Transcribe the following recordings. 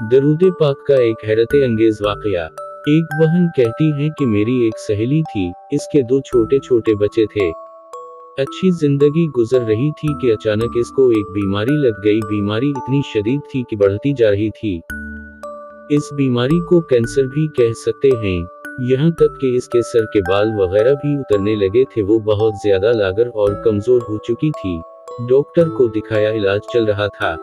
दरूद पाक का एक हैरत अंगेज वाकया। एक बहन कहती है कि मेरी एक सहेली थी, इसके 2 छोटे छोटे बच्चे थे। अच्छी जिंदगी गुजर रही थी कि अचानक इसको एक बीमारी लग गई। बीमारी इतनी शदीद थी कि बढ़ती जा रही थी। इस बीमारी को कैंसर भी कह सकते हैं। यहाँ तक कि इसके सर के बाल वगैरह भी उतरने लगे थे। वो बहुत ज्यादा लागर और कमजोर हो चुकी थी। डॉक्टर को दिखाया, इलाज चल रहा था,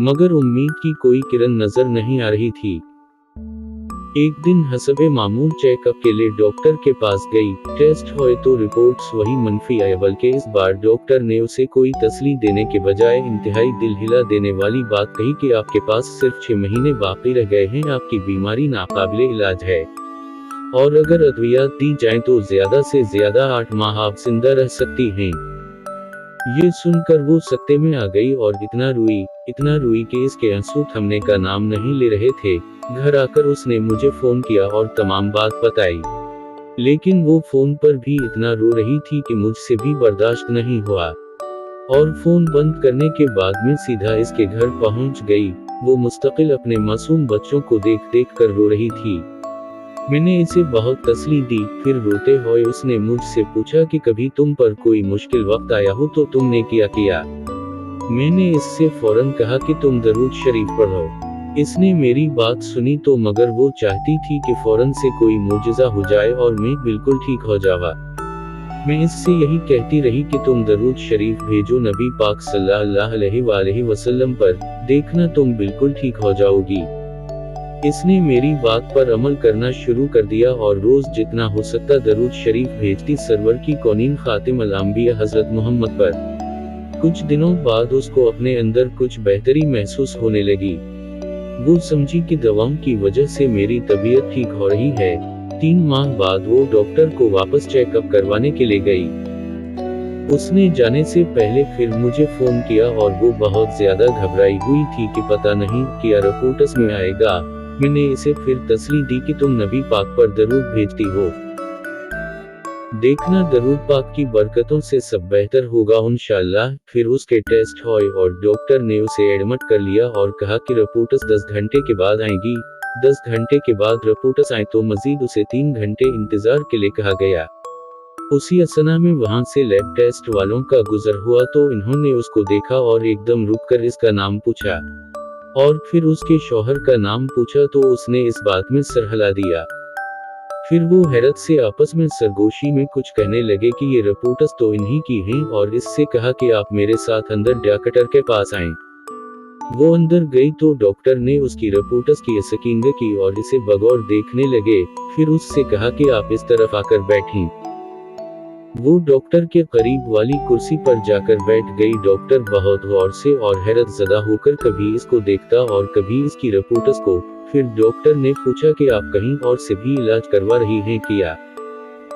मगर उम्मीद की कोई किरण नजर नहीं आ रही थी। एक दिन हसबे मामूल चेकअप के लिए डॉक्टर के पास गई। टेस्ट हुए तो रिपोर्ट्स वही मनफी आए, बल्कि इस बार डॉक्टर ने उसे कोई तसल्ली देने के बजाय इंतहाई दिल हिला देने वाली बात कही कि आपके पास सिर्फ 6 महीने बाकी रह गए हैं, आपकी बीमारी नाकाबिले इलाज है और अगर अद्वियात दी जाएं तो ज्यादा से ज्यादा 8 माह आप जिंदा रह सकती हैं। ये सुनकर वो सकते में आ गई और इतना रोई कि इसके आंसू थमने का नाम नहीं ले रहे थे। घर आकर उसने मुझे फोन किया और तमाम बात बताई, लेकिन वो फोन पर भी इतना रो रही थी कि मुझसे भी बर्दाश्त नहीं हुआ और फोन बंद करने के बाद में सीधा इसके घर पहुंच गई। वो मुस्तकिल अपने मासूम बच्चों को देख देख कर रो रही थी। मैंने इसे बहुत तसल्ली दी। फिर रोते हुए उसने मुझसे पूछा कि कभी तुम पर कोई मुश्किल वक्त आया हो तो तुमने क्या किया। मैंने इससे फौरन कहा कि तुम दरूद शरीफ पढ़ो। इसने मेरी बात सुनी तो मगर वो चाहती थी कि फौरन से कोई मुजज़ा हो जाए और मैं बिल्कुल ठीक हो जावा। मैं इससे यही कहती रही कि तुम दरूद शरीफ भेजो नबी पाक सल्लल्लाहु अलैहि वसल्लम पर, देखना तुम बिल्कुल ठीक हो जाओगी। इसने मेरी बात पर अमल करना शुरू कर दिया और रोज जितना हो सकता दरूद शरीफ भेजती सरवर की कौनीन खातिम अल अंबिया हजरत मोहम्मद पर। कुछ दिनों बाद उसको अपने अंदर कुछ बेहतरी महसूस होने लगी। वो समझी कि दवाओं की वजह से मेरी तबीयत ठीक हो रही है। 3 माह बाद वो डॉक्टर को वापस चेकअप करवाने के लिए गई। उसने जाने से पहले फिर मुझे फोन किया और वो बहुत ज्यादा घबराई हुई थी कि पता नहीं क्या रिपोर्ट्स में आएगा। मैंने इसे फिर तसल्ली दी कि तुम नबी पाक पर दरूद भेजती हो, देखना दरूद पाक की बरकतों से सब बेहतर होगा इंशाअल्लाह। फिर उसके टेस्ट हुए और डॉक्टर ने उसे एडमिट कर लिया और कहा कि रिपोर्ट्स 10 घंटे के बाद आएंगी। 10 घंटे के बाद रिपोर्ट्स आए तो मजीद उसे 3 घंटे इंतजार के लिए कहा गया। उसी असना में वहां से लैब टेस्ट वालों का गुजर हुआ तो इन्होंने उसको देखा और एकदम रुककर इसका नाम पूछा और फिर उसके शौहर का नाम पूछा तो उसने इस बात में सर हिला दिया। फिर वो हैरत से आपस में सरगोशी में कुछ कहने लगे कि ये रिपोर्ट्स तो इन्हीं की हैं और इससे कहा कि आप मेरे साथ अंदर डॉक्टर के पास आएं। वो अंदर गई तो डॉक्टर ने उसकी रिपोर्ट्स की स्कैनिंग की और इसे बगौर देखने लगे। फिर उससे कहा कि आप इस तरफ आकर बैठें। वो डॉक्टर के करीब वाली कुर्सी पर जाकर बैठ गई। डॉक्टर बहुत गौर से और हैरत ज़दा होकर कभी इसको देखता और कभी इसकी रिपोर्ट्स को। फिर डॉक्टर ने पूछा कि आप कहीं और से भी इलाज करवा रही हैं क्या?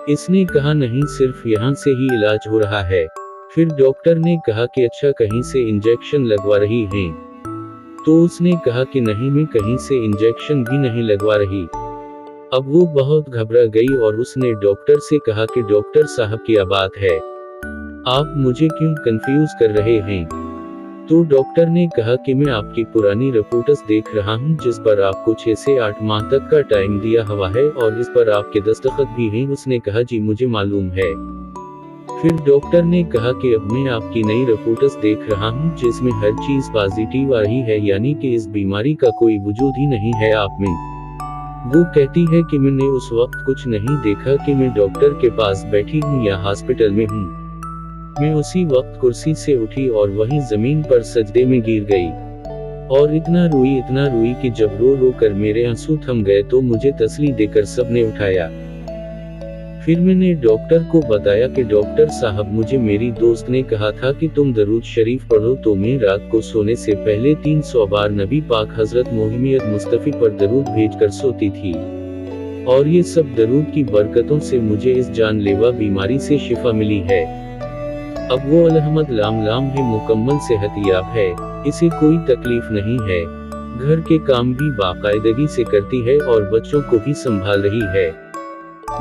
इसने कहा नहीं, सिर्फ यहाँ से ही इलाज हो रहा है। फिर डॉक्टर ने कहा कि अच्छा, कहीं से इंजेक्शन लगवा रही हैं? तो उसने कहा कि नहीं, मैं कहीं से इंजेक्शन भी नहीं लगवा रही। अब वो बहुत घबरा गई और उसने डॉक्टर से कहा कि डॉक्टर साहब क्या बात है, आप मुझे क्यों कंफ्यूज कर रहे हैं? तो डॉक्टर ने कहा कि मैं आपकी पुरानी रिपोर्ट्स देख रहा हूं जिस पर आपको 6 से 8 माह तक का टाइम दिया हुआ है और इस पर आपके दस्तखत भी हैं। उसने कहा जी मुझे मालूम है। फिर डॉक्टर ने कहा कि अब मैं आपकी नई रिपोर्ट्स देख रहा हूं जिसमें हर चीज पॉजिटिव आ रही है, यानी कि इस बीमारी का कोई वजूद ही नहीं है आप में। वो कहती है कि मैंने उस वक्त कुछ नहीं देखा कि मैं डॉक्टर के पास बैठी हूँ या हॉस्पिटल में हूँ। मैं उसी वक्त कुर्सी से उठी और वहीं जमीन पर सजदे में गिर गई और इतना रोई कि जब रो रो कर मेरे आंसू थम गए तो मुझे तसल्ली देकर सबने उठाया। फिर मैंने डॉक्टर को बताया कि डॉक्टर साहब, मुझे मेरी दोस्त ने कहा था कि तुम दरूद शरीफ पढ़ो, तो मैं रात को सोने से पहले 300 बार नबी पाक हजरत मोहम्मद मुस्तफी पर दरूद भेजकर सोती थी और ये सब दरूद की बरकतों से मुझे इस जानलेवा बीमारी से शिफा मिली है। अब वो अल्हम्दुलिल्लाह है, मुकम्मल सेहतयाब है, इसे कोई तकलीफ नहीं है। घर के काम भी बाकायदगी से करती है और बच्चों को भी संभाल रही है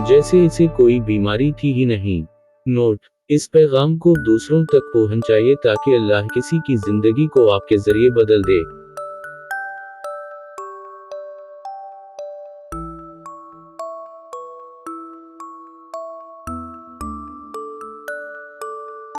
जैसे इसे कोई बीमारी थी ही नहीं। नोट: इस पैगाम को दूसरों तक पहुंचाइए ताकि अल्लाह किसी की जिंदगी को आपके जरिए बदल दे।